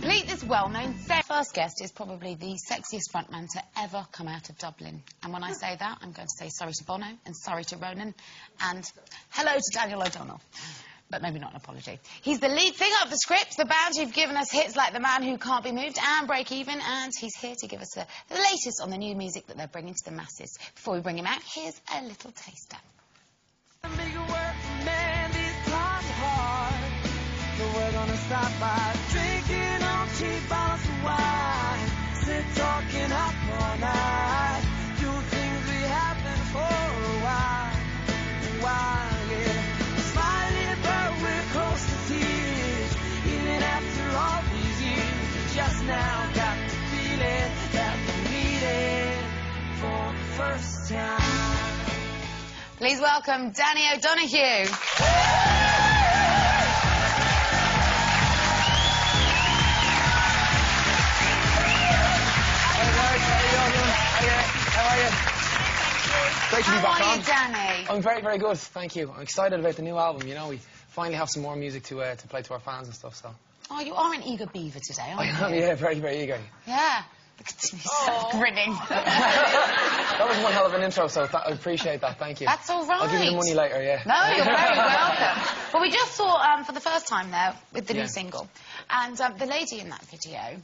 complete this well-known set. First guest is probably the sexiest frontman to ever come out of Dublin. And when I say that, I'm going to say sorry to Bono and sorry to Ronan and hello to Daniel O'Donnell. But maybe not an apology. He's the lead singer of The Script, the band who've given us hits like The Man Who Can't Be Moved and Break Even, and he's here to give us the latest on the new music that they're bringing to the masses. Before we bring him out, here's a little taster. We're gonna stop by drinking on cheap bottles of wine, sit talking up all night, do things we haven't for a while, yeah. Smiling but we're close to tears, even after all these years. Just now got the feeling that we needed for the first time. Please welcome Danny O'Donoghue. How are you? Great to be back on. How are you, Danny? I'm very, very good, thank you. I'm excited about the new album, you know. We finally have some more music to play to our fans and stuff, so... Oh, you are an eager beaver today, aren't you? I am, yeah, very, very eager. Yeah. Look at me, so grinning. That was one hell of an intro, so I appreciate that, thank you. That's all right. I'll give you the money later, yeah. No, you're very welcome. Well, we just saw, for the first time now, with the new single, and the lady in that video...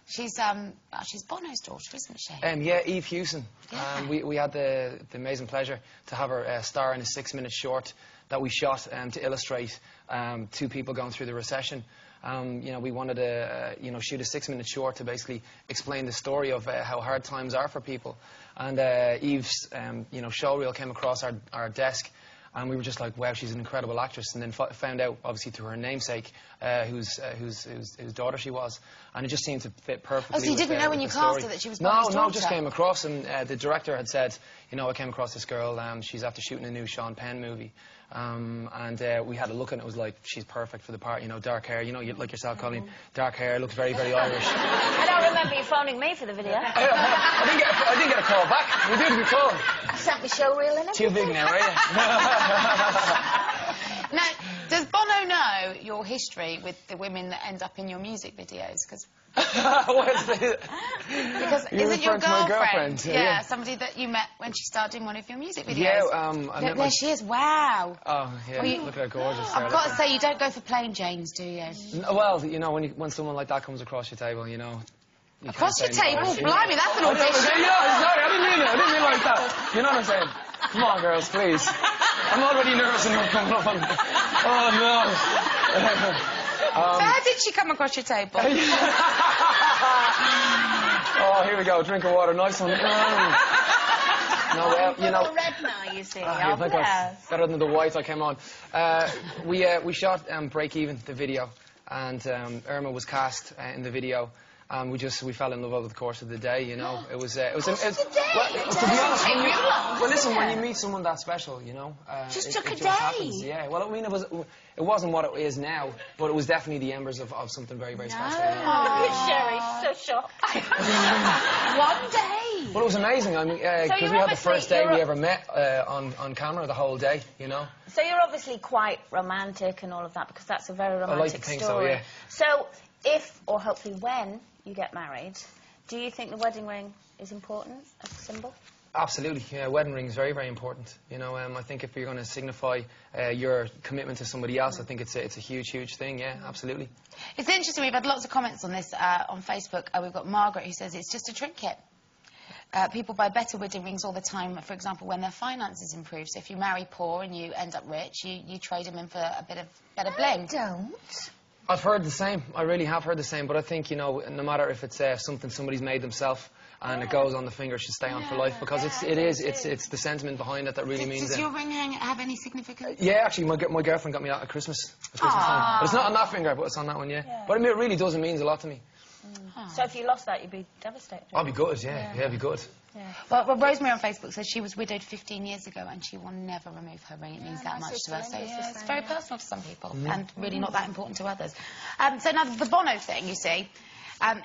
She's Bono's daughter, isn't she? Yeah, Eve Hewson. Yeah. We had the amazing pleasure to have her star in a 6-minute short that we shot to illustrate two people going through the recession. You know, we wanted to shoot a 6-minute short to basically explain the story of how hard times are for people. And Eve's showreel came across our desk. And we were just like, wow, she's an incredible actress. And then found out, obviously, through her namesake, whose daughter she was. And it just seemed to fit perfectly. Oh, so you didn't know when you cast her that she was Bono's daughter? No, just came across. And the director had said, you know, I came across this girl. She's after shooting a new Sean Penn movie. And we had a look and it was like, she's perfect for the part. You know, dark hair. You know, like yourself, Colleen. Dark hair, looks very, very Irish. I don't remember you phoning me for the video. I didn't get a call back. We did before. I sent me showreel in it. Too big now, are you? Now, does Bono know your history with the women that end up in your music videos? Because isn't your girlfriend? Yeah, somebody that you met when she starred in one of your music videos. Yeah, there she is. Wow. Oh, yeah. Look at her gorgeous. I've got to say, you don't go for plain Janes, do you? Well, you know, when someone like that comes across your table, you know. Across your table? Blimey, that's an audition. Yeah, sorry, I didn't mean it. I didn't mean like that. You know what I'm saying? Come on, girls, please. I'm already nervous enough coming up on... Oh, no. So how did she come across your table? Oh, here we go. Drink of water. Nice one. No, well, you know... All red now, you see. Better than the white I came on. We shot Break Even, the video, and Irma was cast in the video. We fell in love over the course of the day, you know. To be honest, when you meet someone that special, you know, Just took a day. Happens, yeah. Well, I mean, it wasn't what it is now, but it was definitely the embers of something very, very special. Yeah. Oh, Sherry, so shocked. One day. Well, it was amazing. I mean, because we had the first day we ever met on camera, the whole day, you know. So you're obviously quite romantic and all of that, because that's a very romantic I like to think story. so, yeah. So, if, or hopefully when, you get married, do you think the wedding ring is important as a symbol? Absolutely, yeah. Wedding ring is very, very important. You know, I think if you're going to signify your commitment to somebody else, I think it's a huge, huge thing. Yeah, absolutely. It's interesting. We've had lots of comments on this on Facebook. We've got Margaret who says it's just a trinket. People buy better wedding rings all the time, for example, when their finances improve. So if you marry poor and you end up rich, you trade them in for a bit of better bling. Don't. I've heard the same. I really have heard the same. But I think, you know, no matter if it's something somebody's made themselves and it goes on the finger, it should stay on for life, because it's the sentiment behind it that really means it. Does your ring have any significance? Yeah, actually, my girlfriend got me that at Christmas time. But it's not on that finger, but it's on that one, yeah. But I mean, it really does. It means a lot to me. So if you lost that, you'd be devastated. I'd be good, yeah. Yeah, I'd be good. Yeah. Well, Rosemary on Facebook says she was widowed 15 years ago and she will never remove her ring. It means that much to her. So yeah, it's very personal to some people and really not that important to others. So now the Bono thing, you see,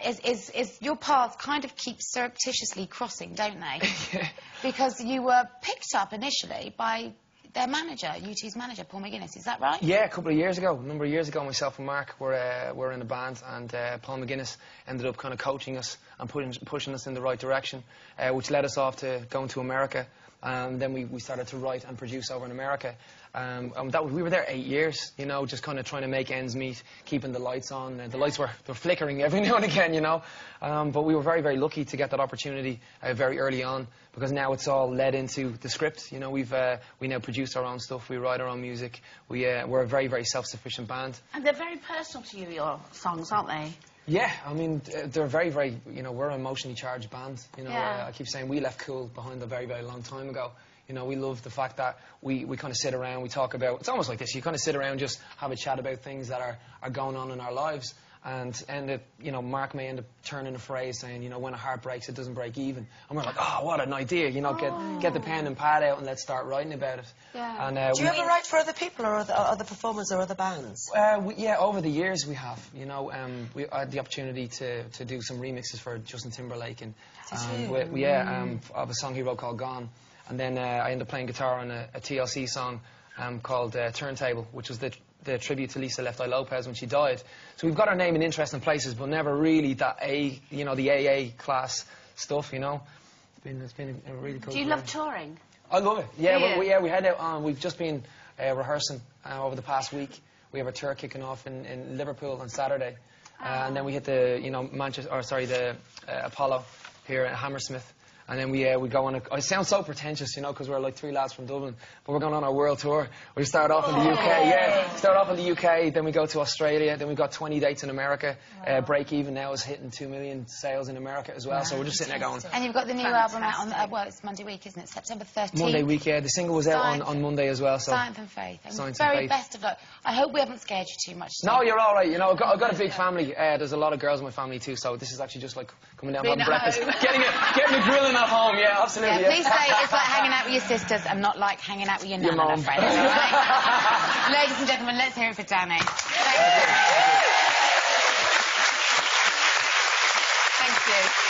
is your paths kind of keep surreptitiously crossing, don't they? Yeah. Because you were picked up initially by their manager, U2's manager, Paul McGuinness. Is that right? Yeah, a number of years ago, myself and Mark were in a band, and Paul McGuinness ended up kind of coaching us and pushing us in the right direction, which led us off to going to America. Then we started to write and produce over in America. We were there 8 years, you know, just kind of trying to make ends meet, keeping the lights on. The lights were flickering every now and again, you know. But we were very, very lucky to get that opportunity very early on, because now it's all led into the script. You know, we now produce our own stuff, we write our own music. We're a very, very self-sufficient band. And they're very personal to you, your songs, aren't they? Yeah, I mean, they're very, very, you know, we're an emotionally charged band. You know, Yeah. I keep saying we left Cool behind a very, very long time ago. You know, we love the fact that we kind of sit around, we talk about, it's almost like this, you kind of sit around, just have a chat about things that are going on in our lives. And you know, Mark may end up turning a phrase saying, you know, when a heart breaks, it doesn't break even. And we're like, oh, what an idea, you know, get the pen and pad out and let's start writing about it. Yeah. And, Do you ever write for other people or other performers or other bands? Yeah, over the years we have. You know, I had the opportunity to do some remixes for Justin Timberlake, and of a song he wrote called Gone. And then I ended up playing guitar on a TLC song called Turntable, which was the tribute to Lisa Left Eye Lopez when she died. So we've got our name in interesting places, but never really that the AA class stuff, you know. It's been a really cool. Do you love touring? I love it. Yeah, Do you? we head out on. We've just been rehearsing over the past week. We have a tour kicking off in Liverpool on Saturday, and then we hit the Apollo here at Hammersmith. And then we go on I sound so pretentious, you know, because we're like 3 lads from Dublin, but we're going on our world tour. We start off in the UK, start off in the UK, then we go to Australia, then we've got 20 dates in America. Break Even now is hitting 2 million sales in America as well, so we're just sitting there going. And you've got the new album out on, well, it's Monday week, isn't it? September 13th. Monday week, yeah. The single was out on Monday as well, so. Science and Faith. And Science and very Faith. best of luck. I hope we haven't scared you too much. No, you're all right. You know, I've got a big family. There's a lot of girls in my family too, so this is actually just like coming down having breakfast, getting a grilling at home. Yeah, absolutely. Yeah, please say it's like hanging out with your sisters and not like hanging out with your nan and her friends, all right? Ladies and gentlemen, let's hear it for Danny. Thank you.